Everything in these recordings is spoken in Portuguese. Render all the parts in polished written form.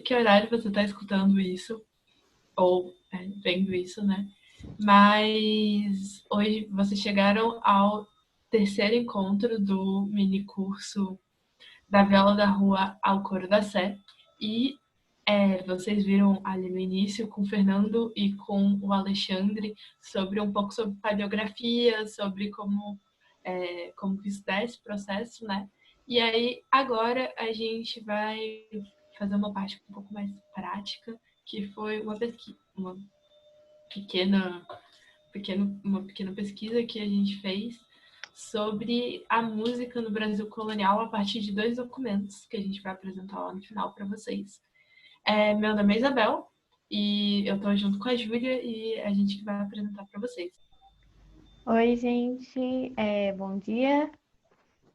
que horário você está escutando isso, ou vendo isso, né? Mas hoje vocês chegaram ao terceiro encontro do mini curso da Viola da Rua ao Coro da Sé. E vocês viram ali no início com o Fernando e com o Alexandre sobre um pouco sobre paleografia, sobre como que isso dá esse processo, né? E aí agora a gente vai fazer uma parte um pouco mais prática, que foi pequena, uma pequena pesquisa que a gente fez sobre a música no Brasil colonial a partir de dois documentos que a gente vai apresentar lá no final para vocês. Meu nome é Isabel e eu estou junto com a Júlia e a gente vai apresentar para vocês. Oi, gente, bom dia.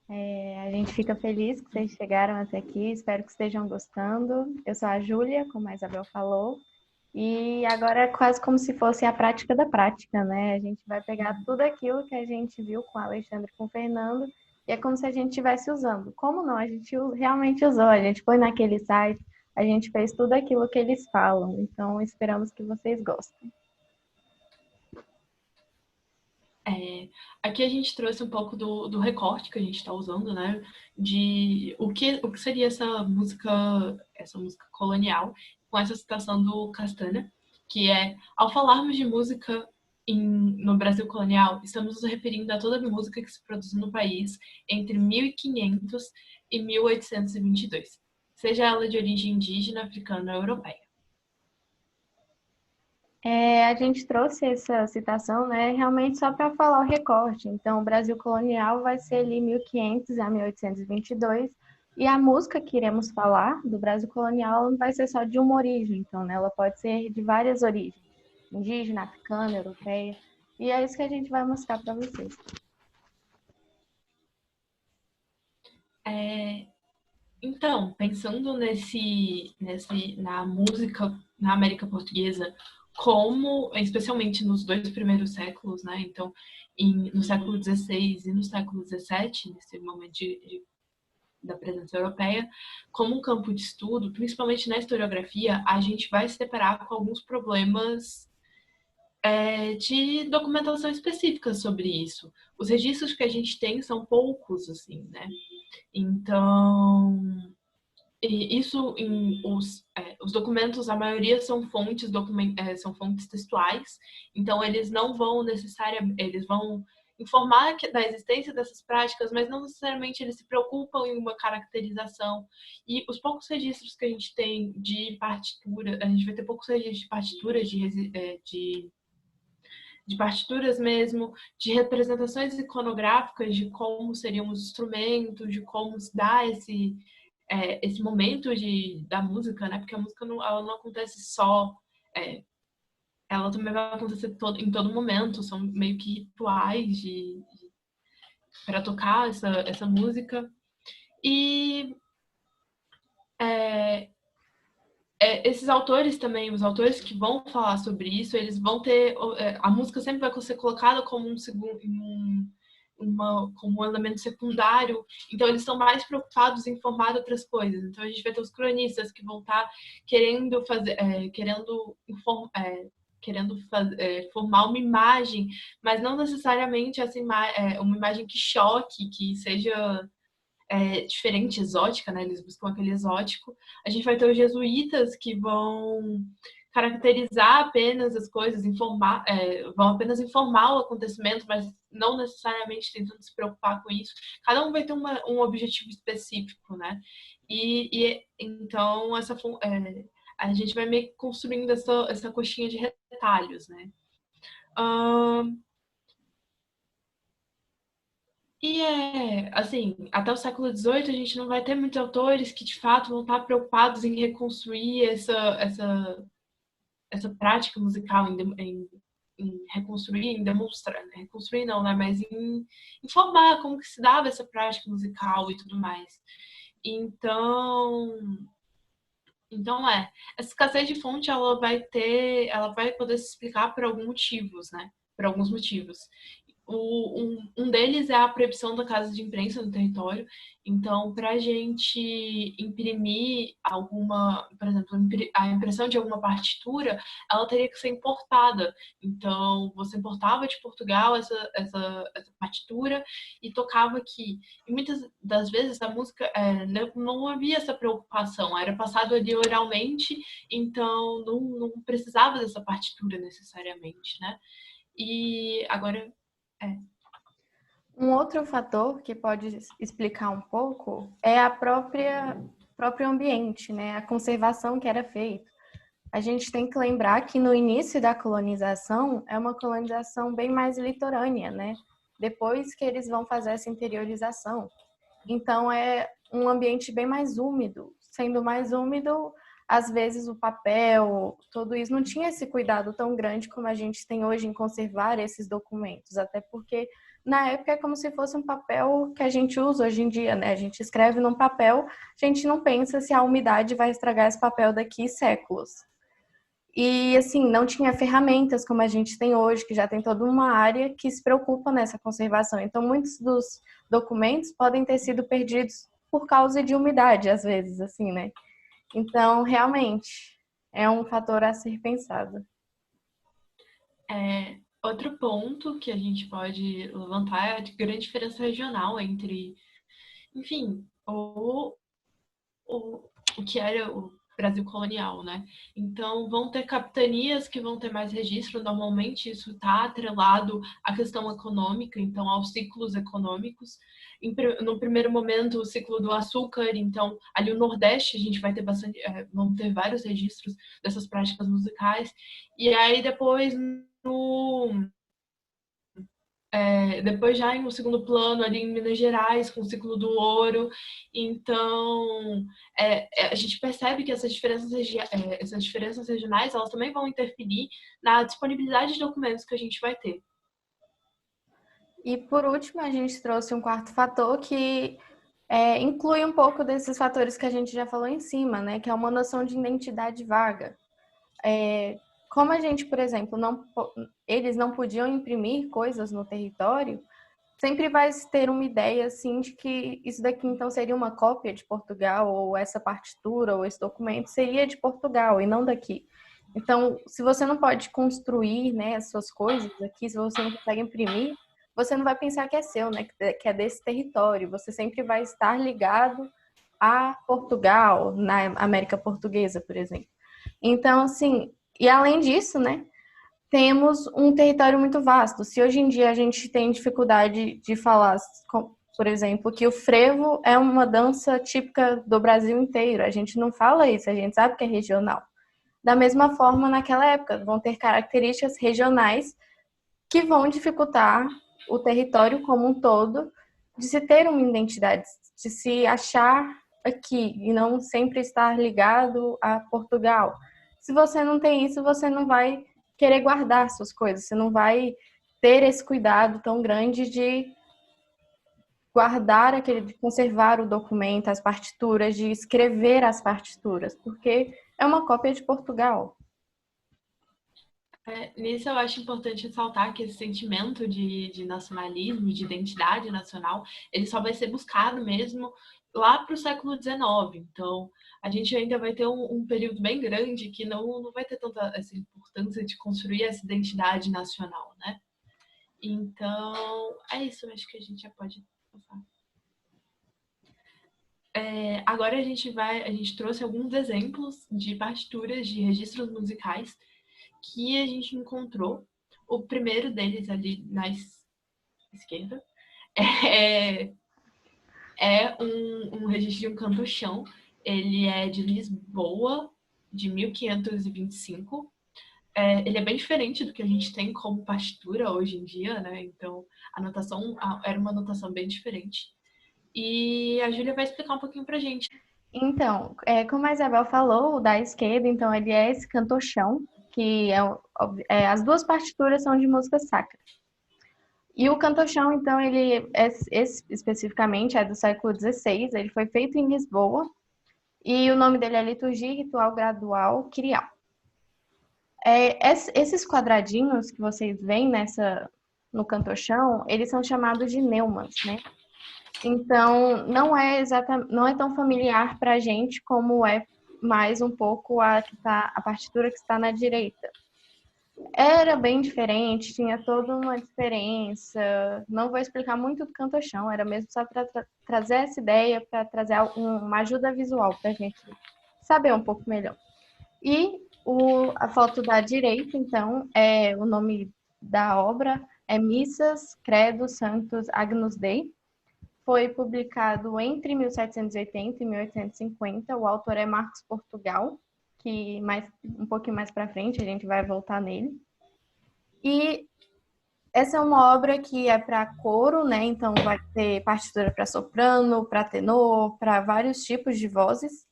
A gente fica feliz que vocês chegaram até aqui, espero que estejam gostando. Eu sou a Júlia, como a Isabel falou, e agora é quase como se fosse a prática da prática, né? A gente vai pegar tudo aquilo que a gente viu com o Alexandre e com o Fernando, e é como se a gente estivesse usando. Como não? A gente realmente usou, a gente foi naquele site, a gente fez tudo aquilo que eles falam, então esperamos que vocês gostem. Aqui a gente trouxe um pouco do recorte que a gente está usando, né? De o que seria essa música colonial, com essa citação do Castanha, que é: ao falarmos de música no Brasil colonial, estamos nos referindo a toda a música que se produziu no país entre 1500 e 1822, seja ela de origem indígena, africana ou europeia. A gente trouxe essa citação, né, realmente só para falar o recorte. Então, o Brasil colonial vai ser ali 1500 a 1822, e a música que iremos falar do Brasil colonial não vai ser só de uma origem, então, né, ela pode ser de várias origens, indígena, africana, europeia, e é isso que a gente vai mostrar para vocês. Então, pensando na música na América Portuguesa, como, especialmente nos dois primeiros séculos, né? Então, no século XVI e no século XVII, nesse momento da presença europeia, como um campo de estudo, principalmente na historiografia, a gente vai se deparar com alguns problemas de documentação específica sobre isso. Os registros que a gente tem são poucos, assim, né? Então, e isso os documentos, a maioria são são fontes textuais, então eles não vão necessariamente, eles vão informar da existência dessas práticas, mas não necessariamente eles se preocupam em uma caracterização. E os poucos registros que a gente tem de partitura, a gente vai ter poucos registros de partituras, de partituras mesmo, de representações iconográficas de como seriam os instrumentos, de como se dá esse momento da música, né? Porque a música ela não acontece só, é, ela também vai acontecer em todo momento, são meio que rituais para tocar essa música. E é, esses autores também, os autores que vão falar sobre isso, eles vão ter. A música sempre vai ser colocada como como um elemento secundário, então eles estão mais preocupados em formar outras coisas. Então a gente vai ter os cronistas que vão estar querendo fazer, formar uma imagem, mas não necessariamente uma imagem que choque, que seja diferente, exótica, né? Eles buscam aquele exótico. A gente vai ter os jesuítas que vão caracterizar apenas as coisas, vão apenas informar o acontecimento, mas não necessariamente tentando se preocupar com isso. Cada um vai ter um objetivo específico, né? E então a gente vai meio que construindo essa coxinha de retalhos, né? Assim, até o século XVIII a gente não vai ter muitos autores que de fato vão estar preocupados em reconstruir essa prática musical, em reconstruir, em demonstrar, né? Reconstruir não, né? Mas em informar como que se dava essa prática musical e tudo mais. Então, essa escassez de fonte ela vai poder se explicar por alguns motivos, né? Por alguns motivos. Um deles é a proibição da casa de imprensa no território. Então, para a gente imprimir alguma, por exemplo, a impressão de alguma partitura, ela teria que ser importada. Então, você importava de Portugal essa partitura e tocava aqui. E muitas das vezes a música não havia essa preocupação, era passado ali oralmente, então não precisava dessa partitura necessariamente, né? E agora é. Um outro fator que pode explicar um pouco é a próprio ambiente, né? A conservação que era feita. A gente tem que lembrar que no início da colonização é uma colonização bem mais litorânea, né? Depois que eles vão fazer essa interiorização. Então é um ambiente bem mais úmido. Sendo mais úmido, às vezes o papel, tudo isso não tinha esse cuidado tão grande como a gente tem hoje em conservar esses documentos, até porque na época é como se fosse um papel que a gente usa hoje em dia, né? A gente escreve num papel, a gente não pensa se a umidade vai estragar esse papel daqui séculos. E, assim, não tinha ferramentas como a gente tem hoje, que já tem toda uma área que se preocupa nessa conservação. Então, muitos dos documentos podem ter sido perdidos por causa de umidade, às vezes, assim, né? Então, realmente, é um fator a ser pensado. Outro ponto que a gente pode levantar é a grande diferença regional entre, enfim, o que era o Brasil colonial, né? Então, vão ter capitanias que vão ter mais registro, normalmente isso está atrelado à questão econômica, então aos ciclos econômicos. No primeiro momento, o ciclo do açúcar, então ali o Nordeste a gente vai ter bastante, vão ter vários registros dessas práticas musicais, e aí depois depois já em um segundo plano ali em Minas Gerais com o ciclo do ouro. Então a gente percebe que essas diferenças regionais elas também vão interferir na disponibilidade de documentos que a gente vai ter. E por último, a gente trouxe um quarto fator que inclui um pouco desses fatores que a gente já falou em cima, né? Que é uma noção de identidade vaga. Como a gente, por exemplo, eles não podiam imprimir coisas no território, sempre vai ter uma ideia assim de que isso daqui então seria uma cópia de Portugal, ou essa partitura ou esse documento seria de Portugal e não daqui. Então, se você não pode construir, né, as suas coisas aqui, se você não consegue imprimir, você não vai pensar que é seu, né, que é desse território. Você sempre vai estar ligado a Portugal, na América Portuguesa, por exemplo. Então, assim, e além disso, né, temos um território muito vasto. Se hoje em dia a gente tem dificuldade de falar, por exemplo, que o frevo é uma dança típica do Brasil inteiro, a gente não fala isso, a gente sabe que é regional. Da mesma forma, naquela época, vão ter características regionais que vão dificultar o território como um todo de se ter uma identidade, de se achar aqui e não sempre estar ligado a Portugal. Se você não tem isso, você não vai querer guardar suas coisas, você não vai ter esse cuidado tão grande de guardar de conservar o documento, as partituras, de escrever as partituras, porque é uma cópia de Portugal. Nisso eu acho importante ressaltar que esse sentimento de nacionalismo, de identidade nacional, ele só vai ser buscado mesmo lá para o século XIX. Então, a gente ainda vai ter um período bem grande que não vai ter tanta essa importância de construir essa identidade nacional, né? Então, é isso, acho que a gente já pode passar. Agora a gente trouxe alguns exemplos de partituras de registros musicais que a gente encontrou. O primeiro deles ali na esquerda é, um registro de um canto-chão. Ele é de Lisboa, de 1525. Ele é bem diferente do que a gente tem como partitura hoje em dia, né? Então, a notação era uma notação bem diferente. E a Júlia vai explicar um pouquinho pra gente. Então, como a Isabel falou, o da esquerda, então, ele é esse cantochão, que as duas partituras são de música sacra. E o cantochão, então, especificamente é do século XVI, ele foi feito em Lisboa, e o nome dele é Liturgia Ritual Gradual Kyrial. Esses quadradinhos que vocês veem no cantochão, eles são chamados de neumas, né? Então, não é tão familiar para a gente como é mais um pouco a partitura que está na direita. Era bem diferente, tinha toda uma diferença. Não vou explicar muito do cantochão, era mesmo só para trazer essa ideia, para trazer uma ajuda visual para a gente saber um pouco melhor. E a foto da direita, então, o nome da obra é Missas, Credo, Santos, Agnus Dei. Foi publicado entre 1780 e 1850. O autor é Marcos Portugal, que um pouquinho mais para frente a gente vai voltar nele. E essa é uma obra que é para coro, né? Então vai ter partitura para soprano, para tenor, para vários tipos de vozes.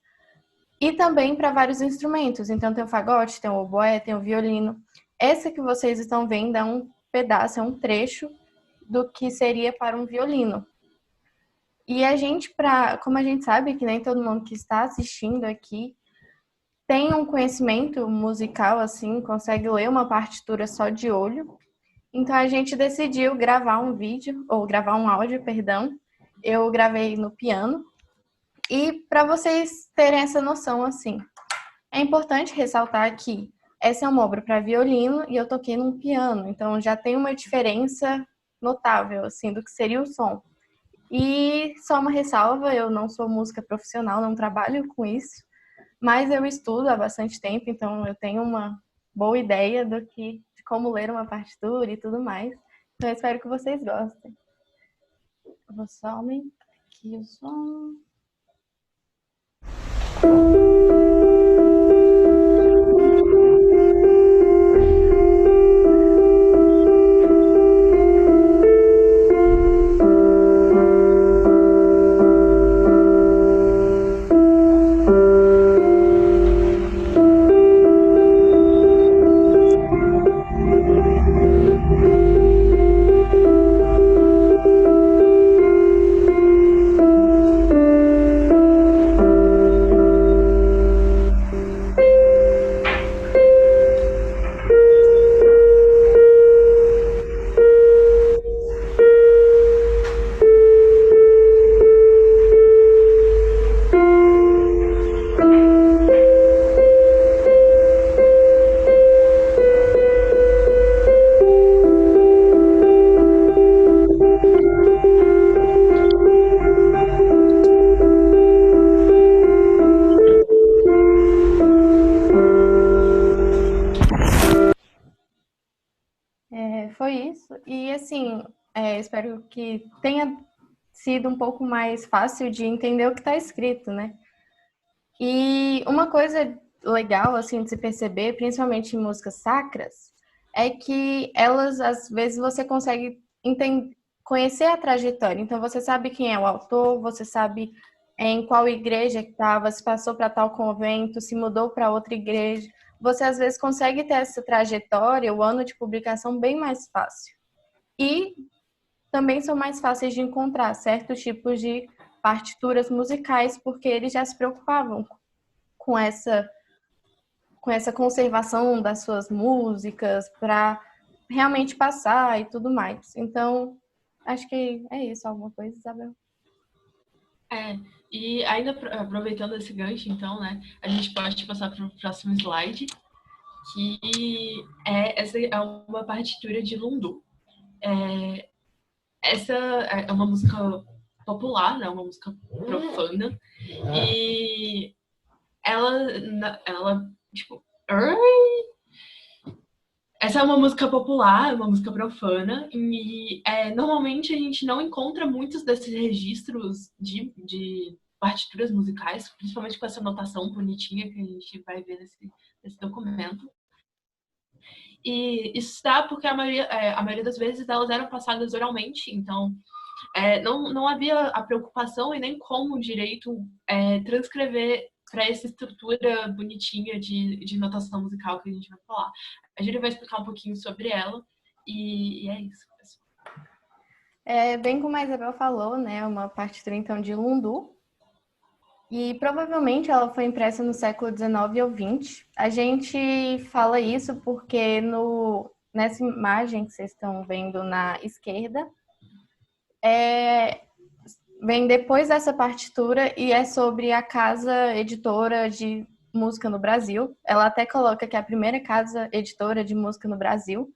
E também para vários instrumentos. Então tem o fagote, tem o oboé, tem o violino. Essa que vocês estão vendo é um pedaço, é um trecho do que seria para um violino. E a gente, como a gente sabe que nem todo mundo que está assistindo aqui tem um conhecimento musical, assim, consegue ler uma partitura só de olho. Então a gente decidiu gravar um vídeo, ou gravar um áudio, perdão. Eu gravei no piano. E para vocês terem essa noção, assim, é importante ressaltar que essa é uma obra para violino e eu toquei num piano. Então já tem uma diferença notável, assim, do que seria o som. E só uma ressalva, eu não sou música profissional, não trabalho com isso, mas eu estudo há bastante tempo, então eu tenho uma boa ideia de como ler uma partitura e tudo mais. Então eu espero que vocês gostem. Eu vou só aumentar aqui o som. Foi isso. E assim, espero que tenha sido um pouco mais fácil de entender o que está escrito, né? E uma coisa legal, assim, de se perceber, principalmente em músicas sacras, é que elas, às vezes, você consegue conhecer a trajetória. Então, você sabe quem é o autor, você sabe em qual igreja que estava, se passou para tal convento, se mudou para outra igreja. Você, às vezes, consegue ter essa trajetória, o ano de publicação, bem mais fácil. E também são mais fáceis de encontrar certos tipos de partituras musicais, porque eles já se preocupavam com essa conservação das suas músicas para realmente passar e tudo mais. Então, acho que é isso. Alguma coisa, Isabel? E ainda aproveitando esse gancho, então, né, a gente pode passar para o próximo slide, que essa é uma partitura de Lundu. Essa é uma música popular, né, uma música profana, e ela tipo, essa é uma música popular, uma música profana, e normalmente a gente não encontra muitos desses registros de partituras musicais, principalmente com essa notação bonitinha que a gente vai ver nesse documento. E isso está porque a maioria das vezes elas eram passadas oralmente, então não havia a preocupação e nem como direito transcrever para essa estrutura bonitinha de notação musical que a gente vai falar. A Júlia vai explicar um pouquinho sobre ela e é isso, pessoal. Bem como a Isabel falou, né, uma partitura então de Lundu, e provavelmente ela foi impressa no século XIX ou XX. A gente fala isso porque nessa imagem que vocês estão vendo na esquerda, vem depois dessa partitura e é sobre a casa editora de música no Brasil. Ela até coloca que é a primeira casa editora de música no Brasil.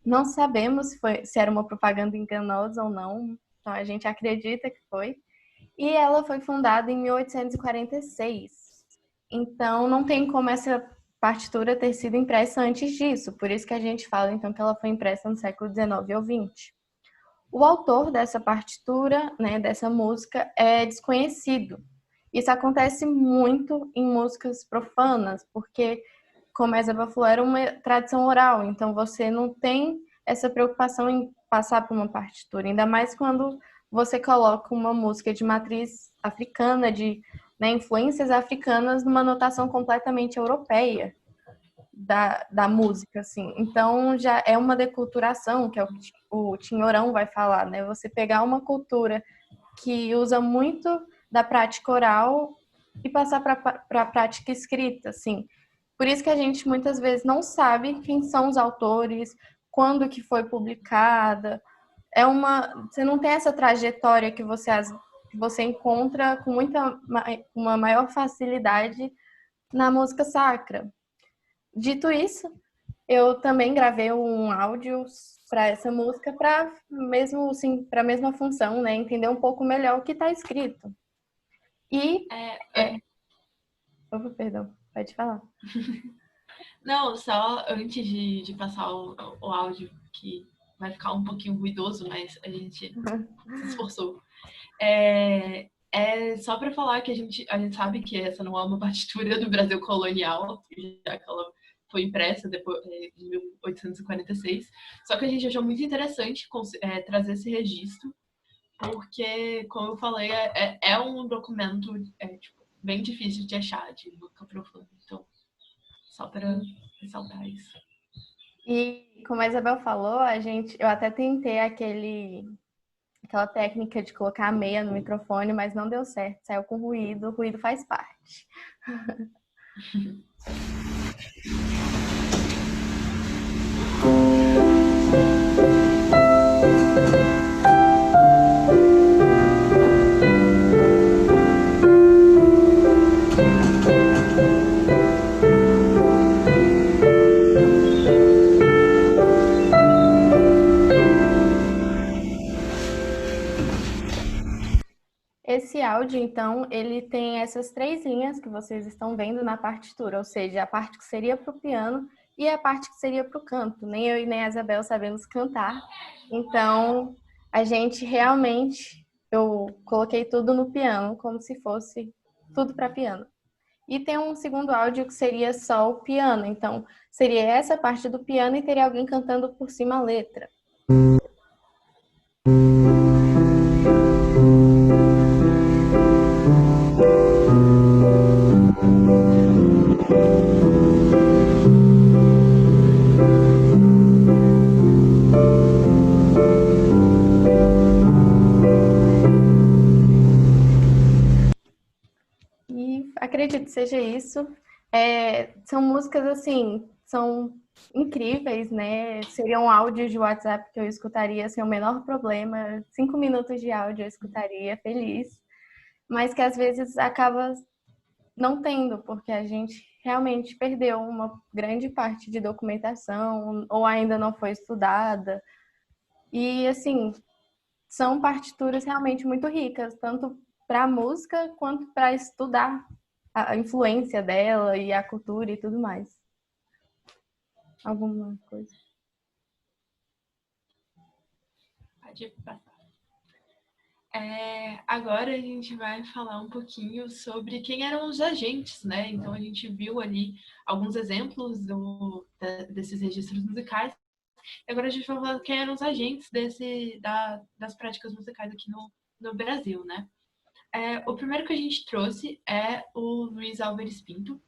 Não sabemos se era uma propaganda enganosa ou não, então a gente acredita que foi. E ela foi fundada em 1846. Então não tem como essa partitura ter sido impressa antes disso. Por isso que a gente fala então que ela foi impressa no século XIX ou XX. O autor dessa partitura, né, dessa música, é desconhecido. Isso acontece muito em músicas profanas, porque, como a Isabel falou, era uma tradição oral, então você não tem essa preocupação em passar por uma partitura, ainda mais quando você coloca uma música de matriz africana, de, né, influências africanas, numa notação completamente europeia da música, assim. Então, já é uma deculturação, que é o que o Tinhorão vai falar, né? Você pegar uma cultura que usa muito da prática oral e passar para a prática escrita, assim. Por isso que a gente muitas vezes não sabe quem são os autores, quando que foi publicada. Você não tem essa trajetória que você encontra com uma maior facilidade na música sacra. Dito isso, eu também gravei um áudio para essa música para mesmo assim, para a mesma função, né, entender um pouco melhor o que está escrito. E Opa, perdão, pode falar. Não, só antes de passar o áudio, que vai ficar um pouquinho ruidoso, mas a gente se esforçou. É só para falar que a gente sabe que essa não é uma partitura do Brasil colonial, já que ela foi impressa depois de 1846. Só que a gente achou muito interessante trazer esse registro, porque, como eu falei, é um documento tipo, bem difícil de achar, de música profunda. Então, só para ressaltar isso. E como a Isabel falou, eu até tentei aquela técnica de colocar a meia no microfone, mas não deu certo, saiu com ruído, o ruído faz parte. Esse áudio, então, ele tem essas 3 linhas que vocês estão vendo na partitura, ou seja, a parte que seria para o piano e a parte que seria para o canto. Nem eu e nem a Isabel sabemos cantar, então a gente realmente, eu coloquei tudo no piano, como se fosse tudo para piano. E tem um segundo áudio que seria só o piano, então seria essa parte do piano e teria alguém cantando por cima a letra. Acredito que seja isso. São músicas, assim, são incríveis, né? Seriam áudios de WhatsApp que eu escutaria sem o menor problema. 5 minutos de áudio eu escutaria feliz. Mas que às vezes acaba não tendo, porque a gente realmente perdeu uma grande parte de documentação ou ainda não foi estudada. E, assim, são partituras realmente muito ricas, tanto para a música quanto para estudar a influência dela e a cultura e tudo mais. Alguma coisa? Pode passar. Agora a gente vai falar um pouquinho sobre quem eram os agentes, né? Então a gente viu ali alguns exemplos desses registros musicais. E agora a gente vai falar quem eram os agentes das práticas musicais aqui no Brasil, né? O primeiro que a gente trouxe é o Luiz Álvares Pinto.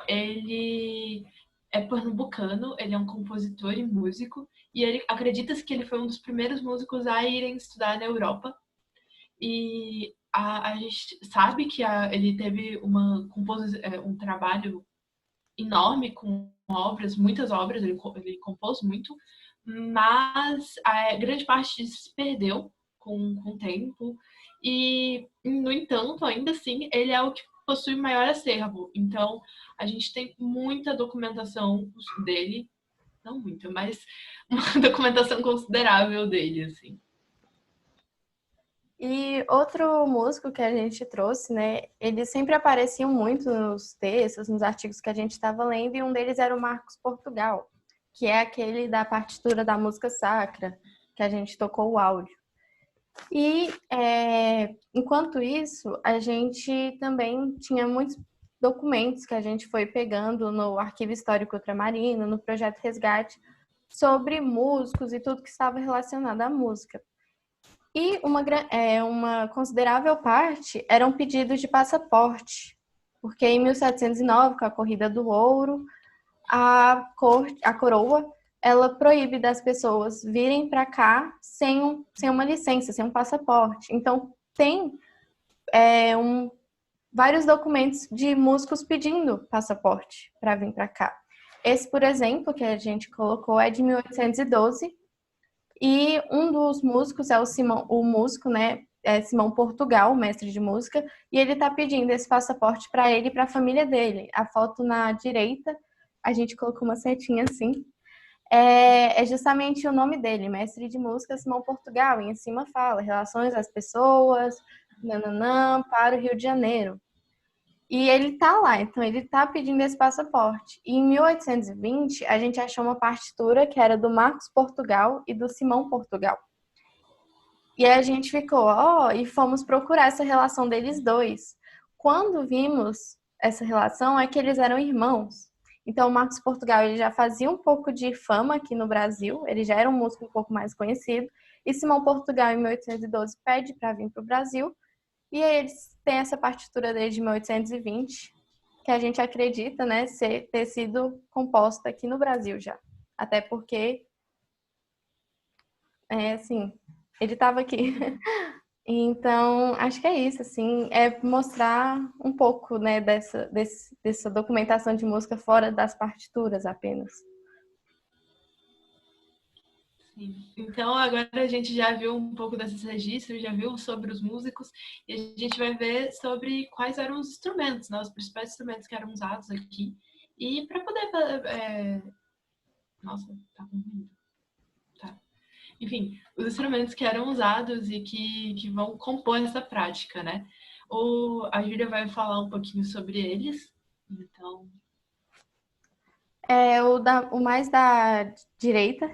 Ele é pernambucano, ele é um compositor e músico, e ele acredita-se que ele foi um dos primeiros músicos a irem estudar na Europa. E a gente sabe que ele teve um trabalho enorme com obras, muitas obras, ele compôs muito, mas a grande parte disso se perdeu com o tempo. E, no entanto, ainda assim, ele é o que possui maior acervo. Então, a gente tem muita documentação dele, não muita, mas uma documentação considerável dele, assim. E outro músico que a gente trouxe, né? Eles sempre apareciam muito nos textos, nos artigos que a gente estava lendo, e um deles era o Marcos Portugal, que é aquele da partitura da música sacra, que a gente tocou o áudio. E enquanto isso, a gente também tinha muitos documentos que a gente foi pegando no Arquivo Histórico Ultramarino, no Projeto Resgate, sobre músicos e tudo que estava relacionado à música. E uma considerável parte eram pedidos de passaporte, porque em 1709, com a Corrida do Ouro, a coroa ela proíbe das pessoas virem para cá sem uma licença, sem um passaporte. Então, tem vários documentos de músicos pedindo passaporte para vir para cá. Esse, por exemplo, que a gente colocou é de 1812, e um dos músicos é o músico, né? É Simão Portugal, mestre de música, e ele está pedindo esse passaporte para ele e para a família dele. A foto na direita, a gente colocou uma setinha assim, é justamente o nome dele, mestre de música Simão Portugal, e em cima fala relações às pessoas, nananã, para o Rio de Janeiro. E ele tá lá, então ele tá pedindo esse passaporte. E em 1820, a gente achou uma partitura que era do Marcos Portugal e do Simão Portugal. E aí a gente ficou, e fomos procurar essa relação deles dois. Quando vimos essa relação, é que eles eram irmãos. Então, o Marcos Portugal ele já fazia um pouco de fama aqui no Brasil, ele já era um músico um pouco mais conhecido. E Simão Portugal, em 1812, pede para vir para o Brasil. E aí eles têm essa partitura desde 1820, que a gente acredita, né, ter sido composta aqui no Brasil já. Até porque, assim, ele estava aqui. Então, acho que é isso, assim, é mostrar um pouco, né, dessa documentação de música fora das partituras apenas. Sim. Então, agora a gente já viu um pouco desses registros, já viu sobre os músicos, e a gente vai ver sobre quais eram os instrumentos, né, os principais instrumentos que eram usados aqui. E para poder. Nossa, tá com ruído. Tá. Enfim, os instrumentos que eram usados e que vão compor essa prática, né? A Júlia vai falar um pouquinho sobre eles, então. O mais da direita,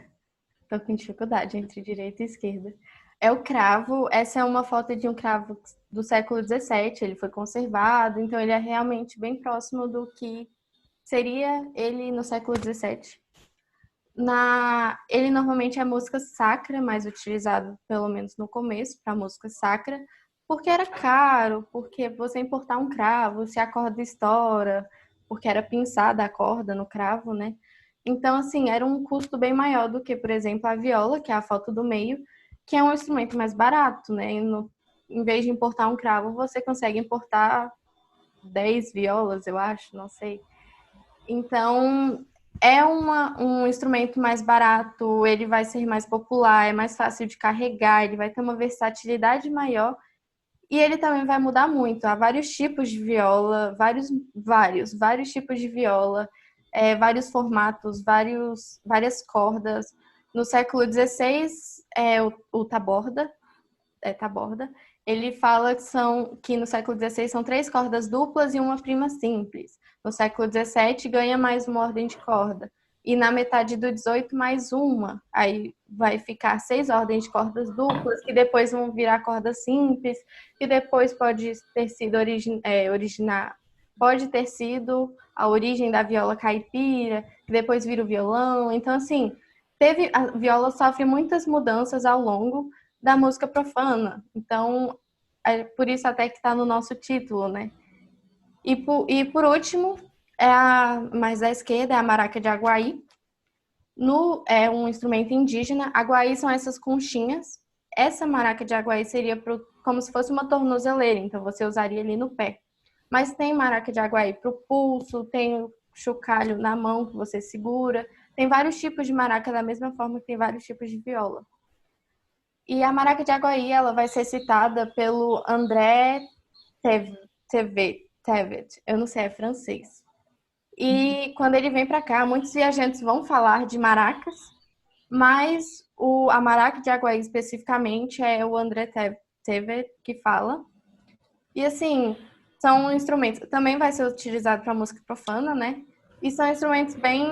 tô com dificuldade entre direita e esquerda. É o cravo. Essa é uma foto de um cravo do século XVII. Ele foi conservado, então ele é realmente bem próximo do que seria ele no século XVII. Ele normalmente é música sacra, mais utilizado pelo menos no começo para música sacra, porque era caro, porque você importar um cravo, se a corda estoura, porque era pinçada a corda no cravo, né? Então, assim, era um custo bem maior do que, por exemplo, a viola, que é a foto do meio, que é um instrumento mais barato, né? Em vez de importar um cravo, você consegue importar 10 violas, eu acho, não sei. Então, é um instrumento mais barato, ele vai ser mais popular, é mais fácil de carregar, ele vai ter uma versatilidade maior e ele também vai mudar muito. Há vários tipos de viola, vários tipos de viola, vários formatos, várias cordas. No século XVI, o taborda, ele fala que no século XVI são 3 cordas duplas e uma prima simples. No século XVII ganha mais uma ordem de corda. E na metade do XVIII mais uma. Aí vai ficar 6 ordens de cordas duplas, que depois vão virar corda simples, que depois pode ter sido pode ter sido a origem da viola caipira, que depois vira o violão. Então, assim, a viola sofre muitas mudanças ao longo da música profana. Então, é por isso até que está no nosso título, né? E por último, mais à esquerda, é a maraca de Aguaí. É um instrumento indígena. Aguaí são essas conchinhas. Essa maraca de Aguaí seria como se fosse uma tornozeleira, então você usaria ali no pé. Mas tem maraca de Aguaí para o pulso, tem chocalho na mão que você segura. Tem vários tipos de maraca, da mesma forma que tem vários tipos de viola. E a maraca de Aguaí, ela vai ser citada pelo André Tevet. Eu não sei, é francês. E quando ele vem para cá, muitos viajantes vão falar de maracas, mas a maraca de Aguaí especificamente é o André Tevet que fala. E assim, são instrumentos, também vai ser utilizado para música profana, né? E são instrumentos bem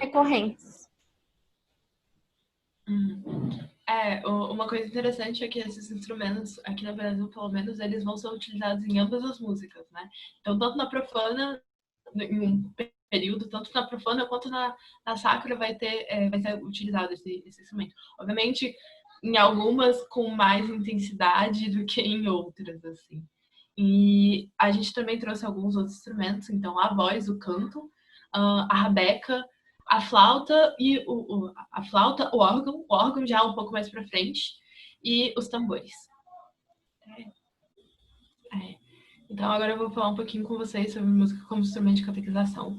recorrentes. Uma coisa interessante é que esses instrumentos, aqui no Brasil, pelo menos, eles vão ser utilizados em ambas as músicas, né? Então, tanto na profana, em um período, tanto na profana quanto na sacra vai ser utilizado esse instrumento. Obviamente, em algumas com mais intensidade do que em outras, assim. E a gente também trouxe alguns outros instrumentos, então a voz, o canto, a rabeca, a flauta e o órgão já um pouco mais para frente, e os tambores. Então agora eu vou falar um pouquinho com vocês sobre música como instrumento de catequização.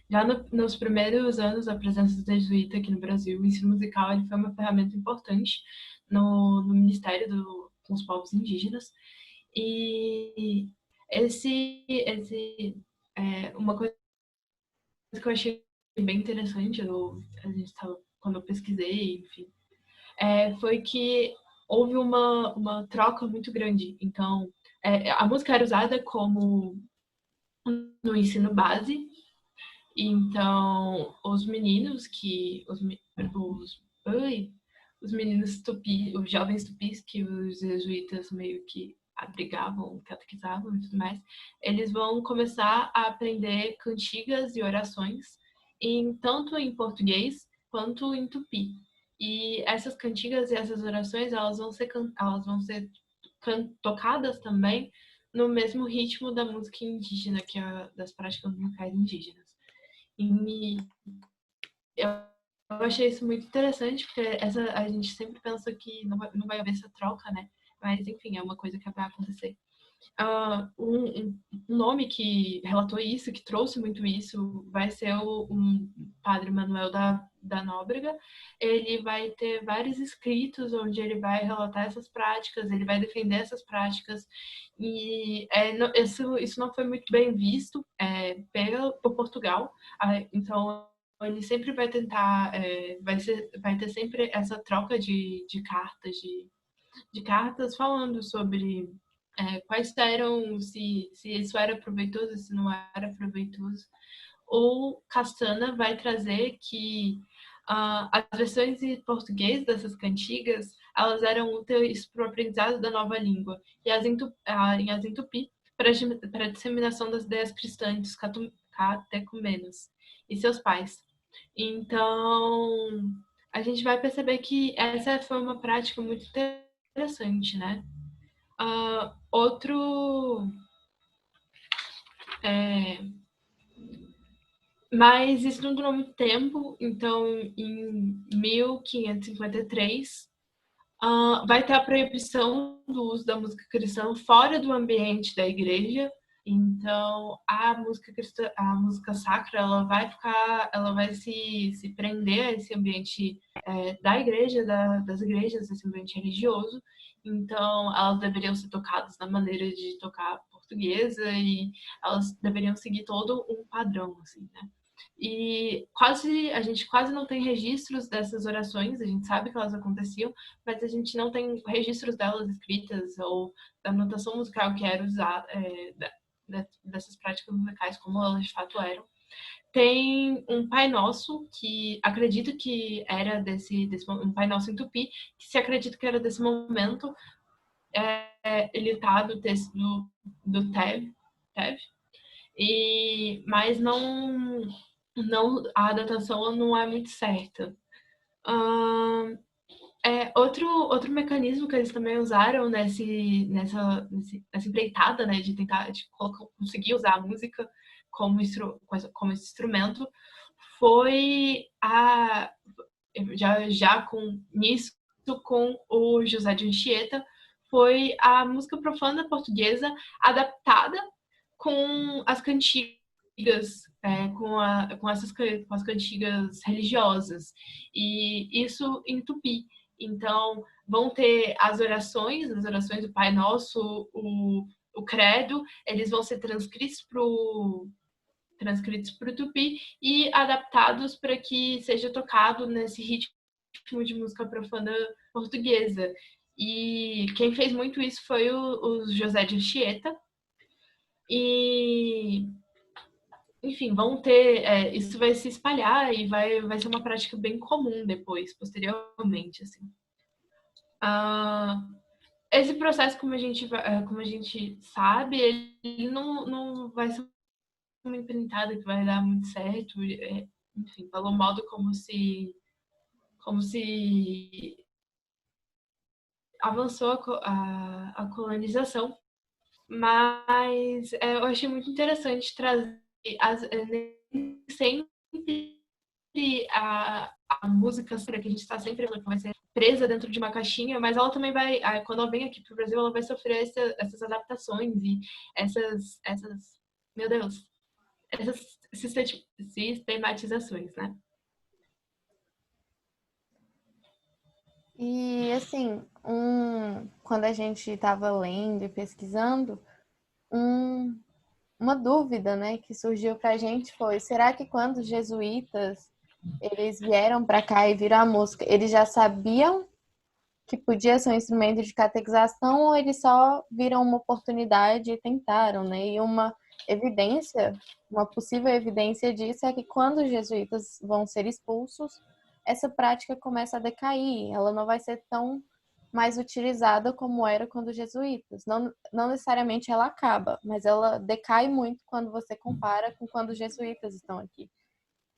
Já nos primeiros anos da presença do jesuíta aqui no Brasil, o ensino musical ele foi uma ferramenta importante no ministério com os povos indígenas. E uma coisa que eu achei bem interessante, quando eu pesquisei, enfim, foi que houve uma troca muito grande. Então, a música era usada como no ensino base. Então, os meninos os meninos tupis, os jovens tupis que os jesuítas meio que abrigavam, catequizavam e tudo mais, eles vão começar a aprender cantigas e orações, tanto em português quanto em tupi. E essas cantigas e essas orações, elas vão ser tocadas também no mesmo ritmo da música indígena, que é das práticas musicais indígenas. E eu achei isso muito interessante, porque a gente sempre pensa que não vai haver essa troca, né? Mas, enfim, é uma coisa que vai acontecer. Um nome que relatou isso, que trouxe muito isso, vai ser um padre Manuel da Nóbrega. Ele vai ter vários escritos onde ele vai relatar essas práticas, ele vai defender essas práticas. E isso não foi muito bem visto por Portugal. Então, ele sempre vai tentar, vai ter sempre essa troca de cartas falando sobre quais eram, se isso era proveitoso, se não era proveitoso. O Castana vai trazer que as versões em português dessas cantigas, elas eram úteis para o aprendizado da nova língua, e as em tupi para a disseminação das ideias cristãs dos catecumenos e seus pais. Então, a gente vai perceber que essa foi uma prática muito interessante, né? Outro. Mas isso não durou muito tempo, então em 1553 vai ter a proibição do uso da música cristã fora do ambiente da igreja. Então a música cristã, a música sacra, ela vai se prender a esse ambiente da igreja, das igrejas, esse ambiente religioso. Então elas deveriam ser tocadas na maneira de tocar portuguesa e elas deveriam seguir todo um padrão, assim, né? E a gente quase não tem registros dessas orações, a gente sabe que elas aconteciam, mas a gente não tem registros delas escritas ou da notação musical que era usada, dessas práticas musicais, como elas de fato eram. Tem um Pai Nosso, que acredito que era um Pai Nosso em Tupi, que se acredita que era desse momento. Ele está no texto do Tev, mas a datação não é muito certa. Outro mecanismo que eles também usaram nessa empreitada, né, de tentar conseguir usar a música como esse instrumento foi já com o José de Anchieta, foi a música profana portuguesa adaptada com as cantigas com as cantigas religiosas, e isso em tupi. Então, vão ter as orações do Pai Nosso, o Credo, eles vão ser transcritos para o tupi e adaptados para que seja tocado nesse ritmo de música profana portuguesa. E quem fez muito isso foi o José de Anchieta. E, enfim, vão ter. Isso vai se espalhar e vai ser uma prática bem comum depois, posteriormente, assim. Esse processo, como a gente sabe, ele não vai ser uma empreitada que vai dar muito certo. Enfim, pelo modo como se avançou a colonização. Mas eu achei muito interessante trazer nem sempre a música que a gente está sempre vai ser presa dentro de uma caixinha, mas ela também vai, quando ela vem aqui para o Brasil, ela vai sofrer essas adaptações e essas, meu Deus, essas sistematizações, né? E, assim, quando a gente estava lendo e pesquisando, uma dúvida, né, que surgiu para a gente foi: será que quando os jesuítas eles vieram para cá e viram a música, eles já sabiam que podia ser um instrumento de catequização, ou eles só viram uma oportunidade e tentaram, né? E uma possível evidência disso é que quando os jesuítas vão ser expulsos, essa prática começa a decair, ela não vai ser tão mais utilizada como era quando os jesuítas. Não necessariamente ela acaba, mas ela decai muito quando você compara com quando os jesuítas estão aqui.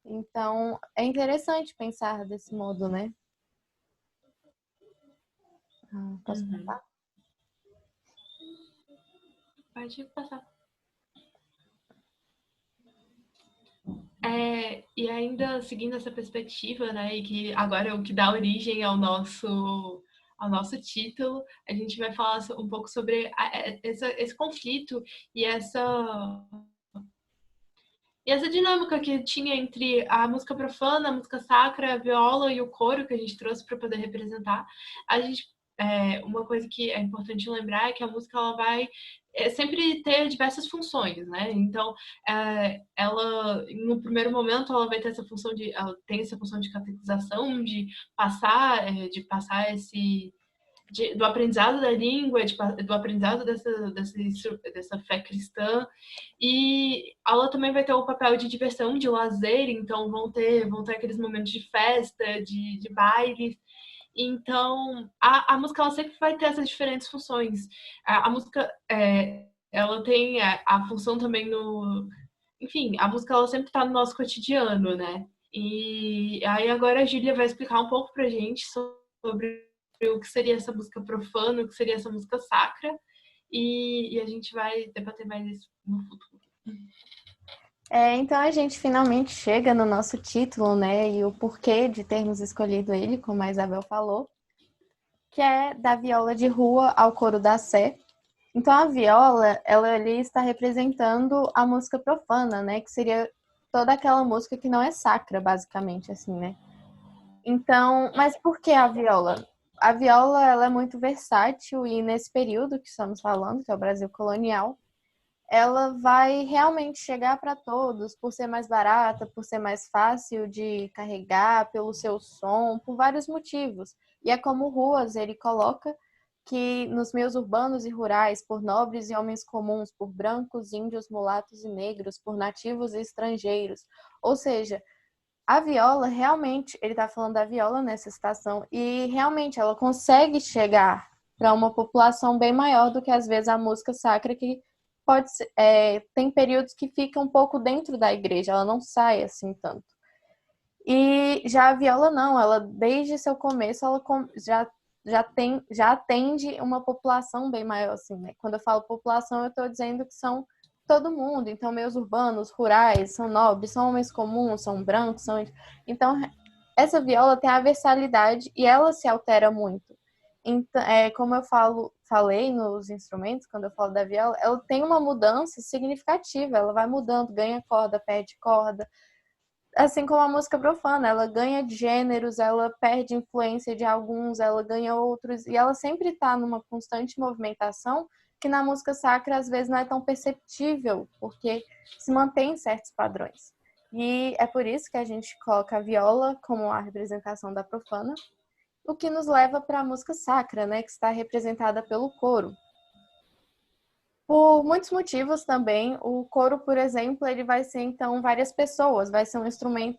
Então, é interessante pensar desse modo, né? Posso passar? Pode passar. E ainda seguindo essa perspectiva, né, e que agora é o que dá origem ao nosso título, a gente vai falar um pouco sobre esse conflito e essa dinâmica que tinha entre a música profana, a música sacra, a viola e o coro que a gente trouxe para poder representar. Uma coisa que é importante lembrar é que a música ela vai sempre ter diversas funções, né? Então, ela, no primeiro momento, ela vai ter ela tem essa função de catequização, de passar do aprendizado da língua, do aprendizado dessa fé cristã. E ela também vai ter o papel de diversão, de lazer, então vão ter aqueles momentos de festa, de baile. Então, a música ela sempre vai ter essas diferentes funções. A música, ela tem a função também no... Enfim, a música ela sempre está no nosso cotidiano, né? E aí agora a Júlia vai explicar um pouco pra gente sobre o que seria essa música profana, o que seria essa música sacra, e a gente vai debater mais isso no futuro. Então a gente finalmente chega no nosso título, né, e o porquê de termos escolhido ele, como a Isabel falou, que é da viola de rua ao coro da sé. Então a viola, ela ali está representando a música profana, né, que seria toda aquela música que não é sacra, basicamente, assim, né. Então, mas por que a viola? A viola, ela é muito versátil e nesse período que estamos falando, que é o Brasil colonial, ela vai realmente chegar para todos por ser mais barata, por ser mais fácil de carregar, pelo seu som, por vários motivos. E é como Ruas, ele coloca que nos meios urbanos e rurais, por nobres e homens comuns, por brancos, índios, mulatos e negros, por nativos e estrangeiros. Ou seja, a viola realmente, ele está falando da viola nessa citação, e realmente ela consegue chegar para uma população bem maior do que às vezes a música sacra, que tem períodos que fica um pouco dentro da igreja, ela não sai assim tanto. E já a viola não, ela desde seu começo ela já atende uma população bem maior, assim, né? Quando eu falo população, eu estou dizendo que são todo mundo, então meios urbanos, rurais, são nobres, são homens comuns, são brancos, Então essa viola tem a versalidade e ela se altera muito. Então, como eu falei nos instrumentos, quando eu falo da viola, ela tem uma mudança significativa, ela vai mudando, ganha corda, perde corda. Assim como a música profana, ela ganha de gêneros, ela perde influência de alguns, ela ganha outros, e ela sempre está numa constante movimentação que na música sacra às vezes não é tão perceptível, porque se mantém certos padrões. E é por isso que a gente coloca a viola como a representação da profana, o que nos leva para a música sacra, né, que está representada pelo coro. Por muitos motivos também, o coro, por exemplo, ele vai ser então várias pessoas, vai ser um instrumento,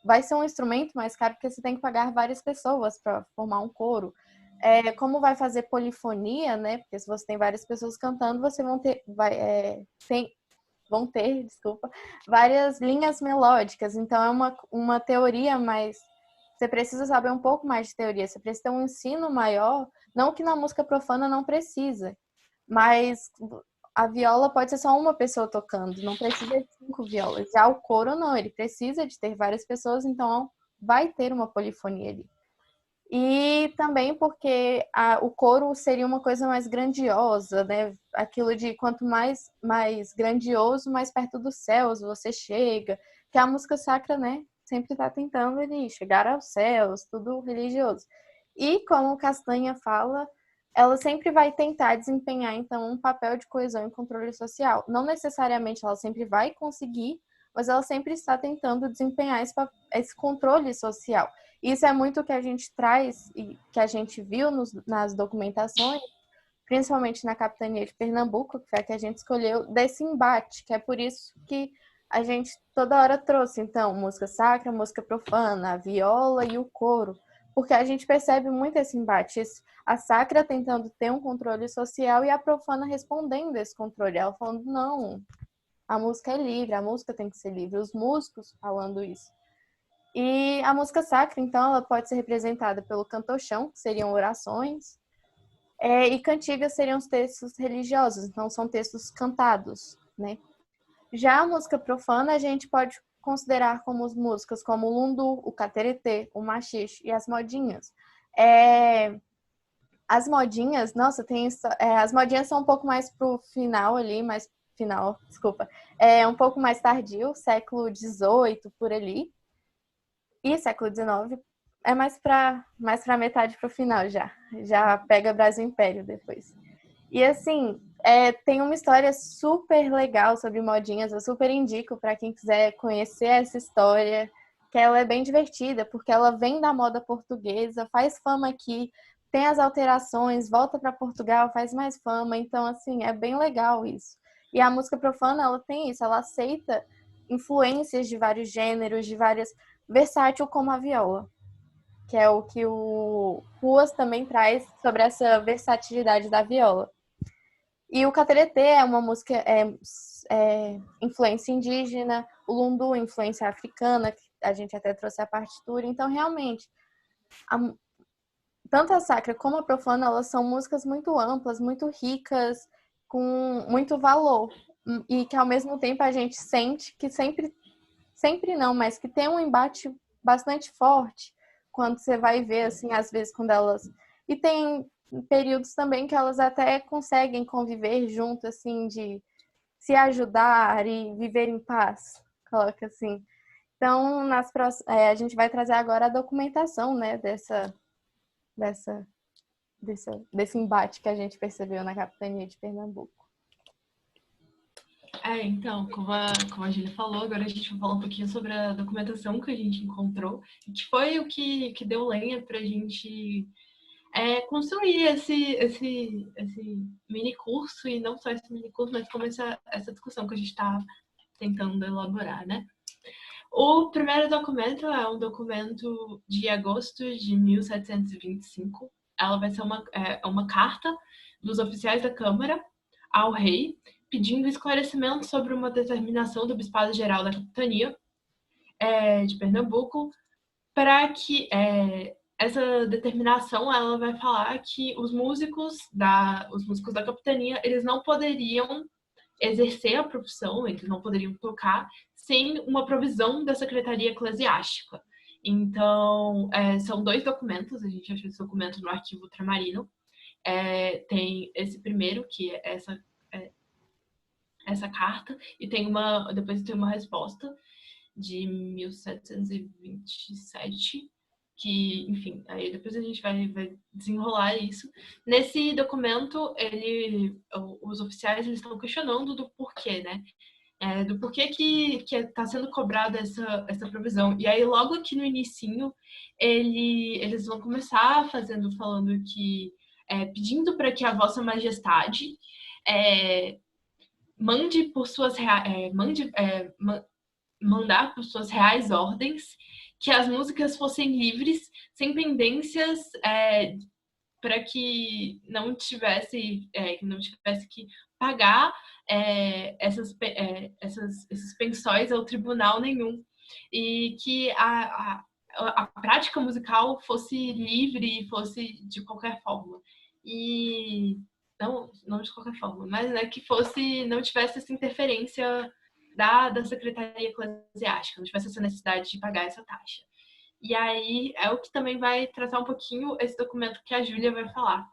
vai ser um instrumento mais caro porque você tem que pagar várias pessoas para formar um coro. Como vai fazer polifonia, né? Porque se você tem várias pessoas cantando, você vão ter, desculpa, várias linhas melódicas. Então é uma teoria mais. Você precisa saber um pouco mais de teoria, você precisa ter um ensino maior, não que na música profana não precisa, mas a viola pode ser só uma pessoa tocando, não precisa de 5 violas. Já o coro não, ele precisa de ter várias pessoas, então vai ter uma polifonia ali. E também porque o coro seria uma coisa mais grandiosa, né? Aquilo de quanto mais grandioso, mais perto dos céus você chega. Que a música sacra, né? Sempre está tentando ali chegar aos céus, tudo religioso. E como Castanha fala, ela sempre vai tentar desempenhar, então, um papel de coesão e controle social. Não necessariamente ela sempre vai conseguir, mas ela sempre está tentando desempenhar esse controle social. Isso é muito o que a gente traz e que a gente viu nas documentações, principalmente na capitania de Pernambuco, que foi a que a gente escolheu, desse embate, que é por isso que a gente toda hora trouxe, então, música sacra, música profana, a viola e o coro, porque a gente percebe muito esse embate, a sacra tentando ter um controle social e a profana respondendo esse controle, ela falando, não, a música é livre, a música tem que ser livre, os músicos falando isso. E a música sacra, então, ela pode ser representada pelo cantochão, que seriam orações, e cantigas seriam os textos religiosos, então são textos cantados, né? Já a música profana, a gente pode considerar como as músicas como o lundu, o cateretê, o maxixe e as modinhas. As modinhas, nossa, as modinhas são um pouco mais pro final ali, desculpa, um pouco mais tardio, século XVIII, por ali. E século XIX é mais para metade para o final já. Já pega Brasil Império depois. E assim, tem uma história super legal sobre modinhas. Eu super indico para quem quiser conhecer essa história, que ela é bem divertida, porque ela vem da moda portuguesa, faz fama aqui, tem as alterações, volta para Portugal, faz mais fama. Então, assim, é bem legal isso. E a música profana, ela tem isso, ela aceita influências de vários gêneros, de várias versátil como a viola, que é o que o Ruas também traz sobre essa versatilidade da viola. E o cateretê é uma música influência indígena, o lundu influência africana, que a gente até trouxe a partitura. Então, realmente, tanto a sacra como a profana, elas são músicas muito amplas, muito ricas, com muito valor. E que, ao mesmo tempo, a gente sente que sempre não, mas que tem um embate bastante forte quando você vai ver, assim, às vezes quando elas... E tem períodos também que elas até conseguem conviver junto, assim, de se ajudar e viver em paz, coloca assim. Então, a gente vai trazer agora a documentação, né, desse embate que a gente percebeu na capitania de Pernambuco. Então, como a Júlia falou, agora a gente vai falar um pouquinho sobre a documentação que a gente encontrou, que foi o que deu lenha para a gente construir esse mini curso, e não só esse mini curso, mas como essa discussão que a gente está tentando elaborar, né? O primeiro documento é um documento de agosto de 1725. Ela vai ser uma carta dos oficiais da Câmara ao rei, pedindo esclarecimento sobre uma determinação do Bispado-Geral da Capitania de Pernambuco, para que essa determinação ela vai falar que os músicos da Capitania eles não poderiam exercer a profissão, eles não poderiam tocar sem uma provisão da Secretaria Eclesiástica. Então, são 2 documentos, a gente achou esse documento no arquivo Ultramarino. Tem esse primeiro, que é essa carta, e depois tem uma resposta de 1727, que, enfim, aí depois a gente vai desenrolar isso. Nesse documento, os oficiais eles estão questionando do porquê, né? Do porquê que está sendo cobrada essa provisão. E aí, logo aqui no inicinho, eles vão começar falando que, pedindo para que a Vossa Majestade mande por suas mandar por suas reais ordens que as músicas fossem livres, sem pendências, para que não tivesse que pagar esses pensóis ao tribunal nenhum, e que a prática musical fosse livre, fosse de qualquer forma. E não de qualquer forma, mas que não tivesse essa interferência da Secretaria Eclesiástica, não tivesse essa necessidade de pagar essa taxa. E aí é o que também vai tratar um pouquinho esse documento que a Júlia vai falar.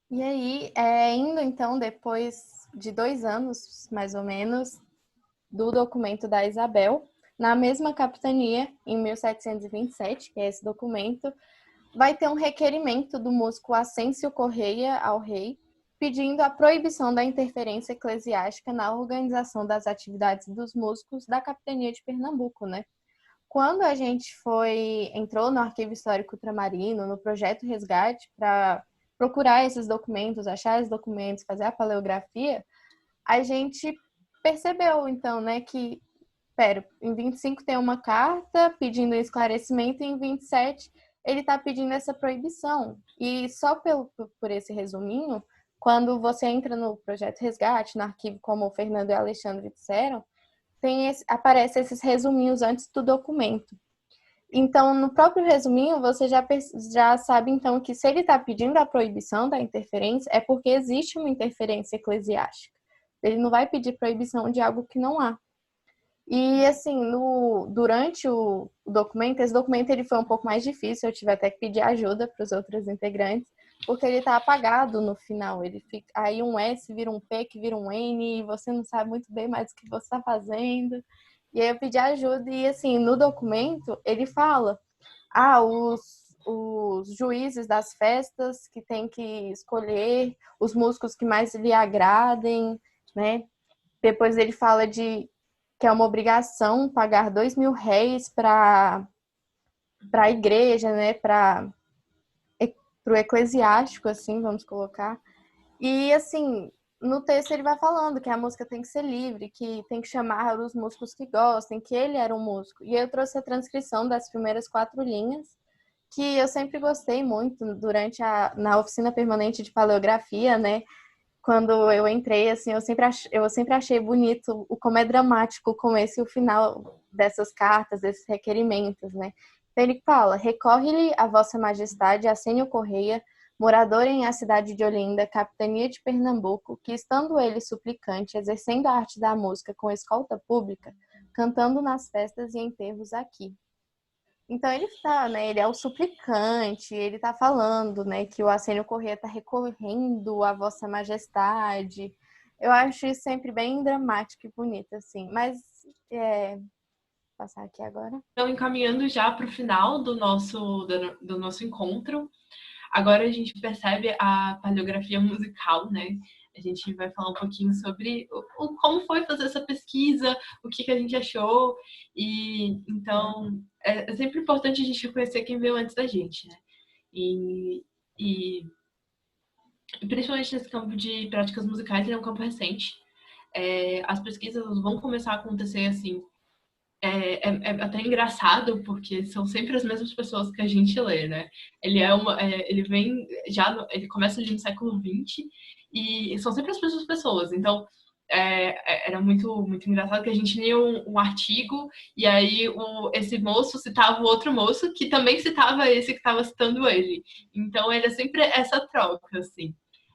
E aí, indo então, depois de 2 anos, mais ou menos, do documento da Isabel, na mesma capitania, em 1727, que é esse documento, vai ter um requerimento do músico Ascencio Correia ao rei, pedindo a proibição da interferência eclesiástica na organização das atividades dos músicos da capitania de Pernambuco, né? Quando a gente entrou no Arquivo Histórico Ultramarino, no projeto Resgate, para procurar esses documentos, achar esses documentos, fazer a paleografia, a gente percebeu, então, né, que, em 25 tem uma carta pedindo esclarecimento e em 27 ele está pedindo essa proibição. E só por esse resuminho, quando você entra no projeto Resgate, no arquivo, como o Fernando e o Alexandre disseram, aparece esses resuminhos antes do documento. Então, no próprio resuminho, você já sabe, então, que se ele está pedindo a proibição da interferência, é porque existe uma interferência eclesiástica. Ele não vai pedir proibição de algo que não há. E, assim, durante o documento, esse documento ele foi um pouco mais difícil, eu tive até que pedir ajuda para os outros integrantes, porque ele está apagado no final. Aí um S vira um P, que vira um N, e você não sabe muito bem mais o que você está fazendo. E aí eu pedi ajuda, e, assim, no documento, ele fala, os juízes das festas que tem que escolher os músicos que mais lhe agradem, né? Depois ele fala que é uma obrigação pagar 2.000 réis para a igreja, né? Para o eclesiástico, assim, vamos colocar. E, assim, no texto ele vai falando que a música tem que ser livre, que tem que chamar os músicos que gostem, que ele era um músico. E eu trouxe a transcrição das primeiras 4 linhas, que eu sempre gostei muito na oficina permanente de paleografia, né? Quando eu entrei, assim, eu sempre achei bonito como é dramático o começo e o final dessas cartas, desses requerimentos, né? Então ele fala: recorre-lhe a Vossa Majestade Ascenio Correia, morador em a cidade de Olinda, capitania de Pernambuco, que estando ele suplicante, exercendo a arte da música com escolta pública, cantando nas festas e enterros aqui. Então ele está, né? Ele é o suplicante, ele está falando, né, que o Ascenio Corrêa está recorrendo à Vossa Majestade. Eu acho isso sempre bem dramático e bonito, assim. Mas passar aqui agora. Então, encaminhando já para o final do nosso encontro, agora a gente percebe a paleografia musical, né? A gente vai falar um pouquinho sobre como foi fazer essa pesquisa, o que a gente achou. E então é sempre importante a gente reconhecer quem veio antes da gente, né? E principalmente nesse campo de práticas musicais, ele é um campo recente. As pesquisas vão começar a acontecer assim. É até engraçado, porque são sempre as mesmas pessoas que a gente lê, né? Ele vem ele começa ali no século XX e são sempre as mesmas pessoas. Então, era muito, muito engraçado que a gente lia um artigo e aí esse moço citava o outro moço que também citava esse que estava citando ele. Então, era sempre essa troca, assim.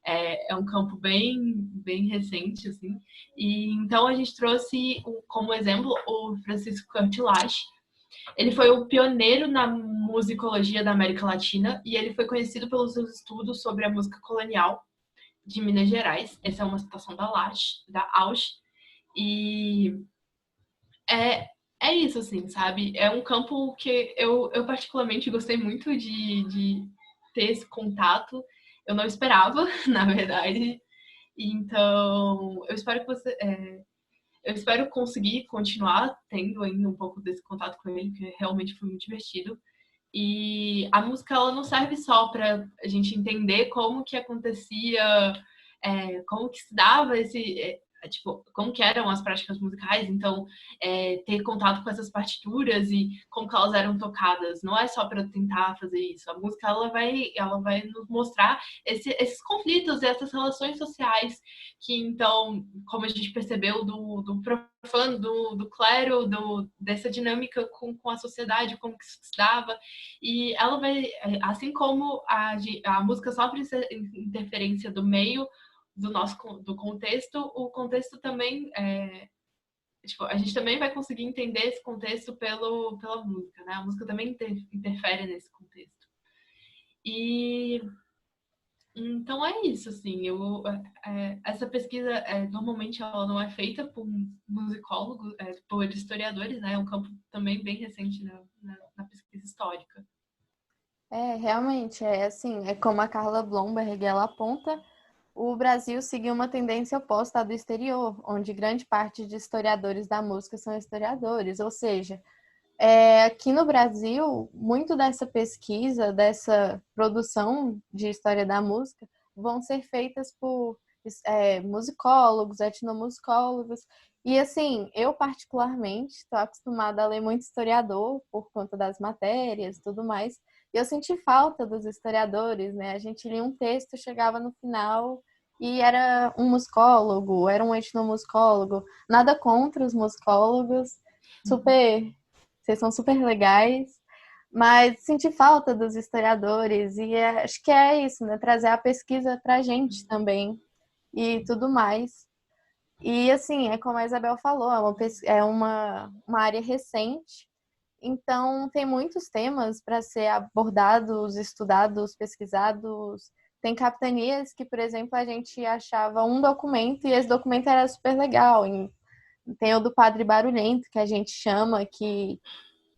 É um campo bem, bem recente, assim. E então a gente trouxe como exemplo o Francisco Cortilage, Ele foi o pioneiro na musicologia da América Latina e ele foi conhecido pelos seus estudos sobre a música colonial de Minas Gerais. Essa é uma citação da Ausch. E é isso, assim, sabe? É um campo que eu particularmente gostei muito de ter esse contato. Eu não esperava, na verdade. Então, eu espero conseguir continuar tendo ainda um pouco desse contato com ele, que realmente foi muito divertido. E a música, ela não serve só para a gente entender como que acontecia, como que se dava tipo, como que eram as práticas musicais, então ter contato com essas partituras e como que elas eram tocadas, não é só para tentar fazer isso. A música, ela vai nos mostrar esses conflitos e essas relações sociais que, então, como a gente percebeu do profano, do clero, dessa dinâmica com a sociedade, como que se dava, e ela vai, assim como a música sofre interferência do meio, do contexto, o contexto também tipo, a gente também vai conseguir entender esse contexto pela música, né? A música também interfere nesse contexto. E então é isso, assim, essa pesquisa normalmente ela não é feita por musicólogos, por historiadores, né? É um campo também bem recente na pesquisa histórica. Realmente, assim, é como a Carla Blomberg, ela aponta, o Brasil seguiu uma tendência oposta à do exterior, onde grande parte de historiadores da música são historiadores, ou seja, aqui no Brasil, muito dessa pesquisa, dessa produção de história da música, vão ser feitas por musicólogos, etnomusicólogos. E assim, eu particularmente estou acostumada a ler muito historiador por conta das matérias e tudo mais. E eu senti falta dos historiadores, né? A gente lia um texto, chegava no final e era um musicólogo, era um etnomusicólogo. Nada contra os musicólogos, super, vocês são super legais, mas senti falta dos historiadores e acho que é isso, né? Trazer a pesquisa para a gente também e tudo mais. E assim, é como a Isabel falou, uma área recente, então tem muitos temas para ser abordados, estudados, pesquisados. Tem capitanias que, por exemplo, a gente achava um documento e esse documento era super legal. Tem o do Padre Barulhento, que a gente chama, que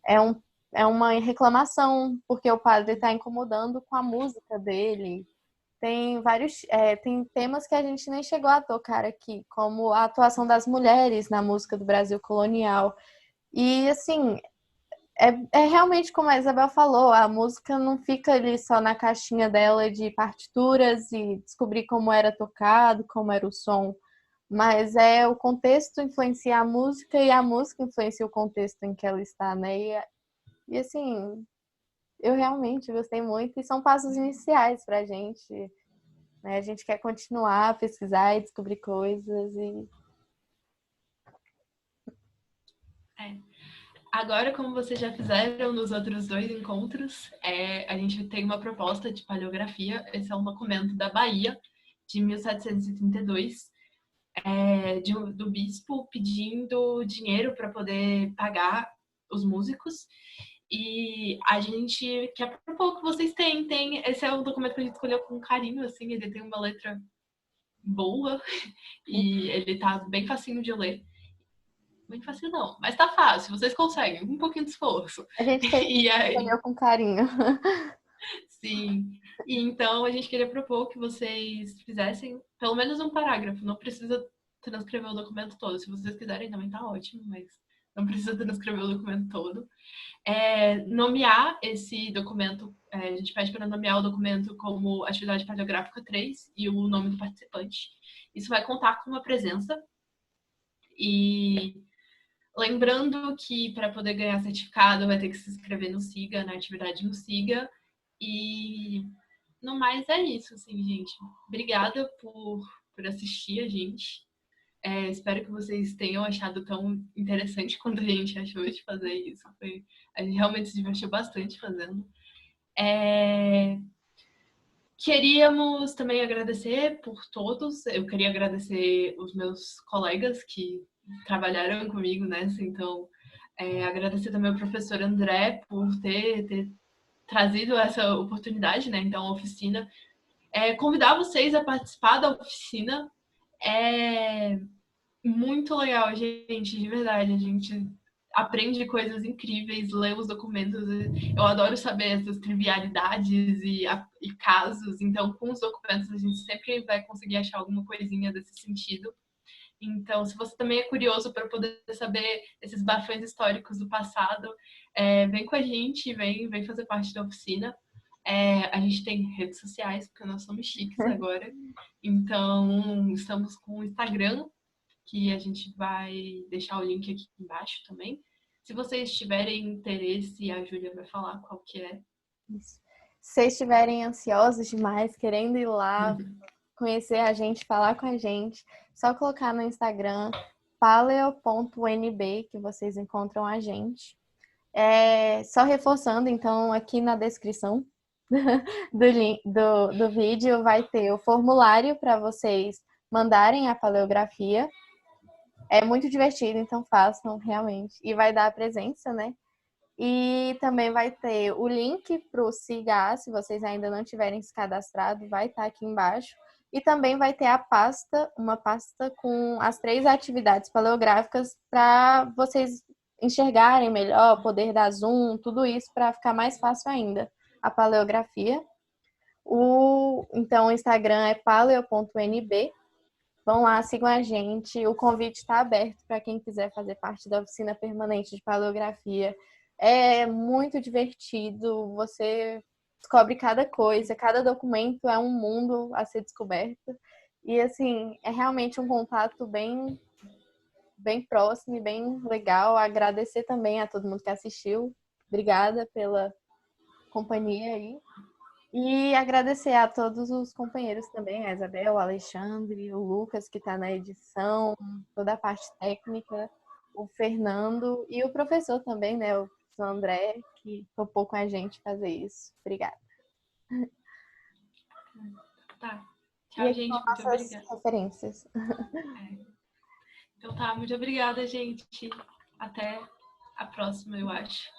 é, um, é uma reclamação, porque o padre está incomodando com a música dele. Tem temas que a gente nem chegou a tocar aqui, como a atuação das mulheres na música do Brasil colonial. E, assim, é realmente como a Isabel falou, a música não fica ali só na caixinha dela de partituras e descobrir como era tocado, como era o som, mas o contexto influencia a música e a música influencia o contexto em que ela está, né? E assim, eu realmente gostei muito e são passos iniciais para a gente, né? A gente quer continuar a pesquisar e descobrir coisas e Agora, como vocês já fizeram nos outros dois encontros, a gente tem uma proposta de paleografia. Esse é um documento da Bahia, de 1732, do bispo pedindo dinheiro para poder pagar os músicos. E a gente quer propor que vocês tentem. Esse é um documento que a gente escolheu com carinho, assim, ele tem uma letra boa e ele tá bem facinho de ler. Bem fácil não, mas tá fácil, vocês conseguem, um pouquinho de esforço. a gente fez E aí, escolheu com carinho. sim. E então a gente queria propor que vocês fizessem pelo menos um parágrafo, não precisa transcrever o documento todo. Se vocês quiserem também tá ótimo, mas não precisa transcrever o documento todo. Nomear esse documento, a gente pede para nomear o documento como atividade paleográfica 3 e o nome do participante. Isso vai contar com uma presença. E lembrando que para poder ganhar certificado vai ter que se inscrever no SIGA, na atividade no SIGA. E no mais é isso, assim, gente. Obrigada por assistir a gente. Espero que vocês tenham achado tão interessante quanto a gente achou de fazer isso. A gente realmente se divertiu bastante fazendo. Queríamos também agradecer por todos. Eu queria agradecer os meus colegas que trabalharam comigo nessa, então Agradecer também ao professor André por ter trazido essa oportunidade, né? Então, a oficina. Convidar vocês a participar da oficina. É muito legal, gente, de verdade. A gente aprende coisas incríveis, lê os documentos. Eu adoro saber essas trivialidades e casos. Então, com os documentos, a gente sempre vai conseguir achar alguma coisinha desse sentido. Então, se você também é curioso para poder saber esses bafões históricos do passado, vem com a gente, vem fazer parte da oficina. A gente tem redes sociais, porque nós somos chiques agora. Então, estamos com o Instagram, que a gente vai deixar o link aqui embaixo também. Se vocês tiverem interesse, a Júlia vai falar qual que é. Isso. Se vocês estiverem ansiosos demais, querendo ir lá, conhecer a gente, falar com a gente, só colocar no Instagram paleo.nb que vocês encontram a gente. Só reforçando, então, aqui na descrição do vídeo vai ter o formulário para vocês mandarem a paleografia. É muito divertido, então façam realmente. E vai dar a presença, né? E também vai ter o link para o SIGA, se vocês ainda não tiverem se cadastrado, vai estar aqui embaixo. E também vai ter a pasta, uma pasta com as 3 atividades paleográficas para vocês enxergarem melhor, poder dar zoom, tudo isso para ficar mais fácil ainda. A paleografia. Então, o Instagram é paleo.nb. Vão lá, sigam a gente. O convite está aberto para quem quiser fazer parte da oficina permanente de paleografia. É muito divertido. Você descobre cada coisa, cada documento é um mundo a ser descoberto. E, assim, é realmente um contato bem, bem próximo e bem legal. Agradecer também a todo mundo que assistiu. Obrigada pela companhia aí. E agradecer a todos os companheiros também, a Isabel, o Alexandre, o Lucas, que está na edição, toda a parte técnica, o Fernando e o professor também, né, o professor André, que topou com a gente fazer isso. Obrigada. Tá. E Tchau, aqui são gente. Muito nossas obrigada. referências. Então tá, muito obrigada, gente. Até a próxima, eu acho.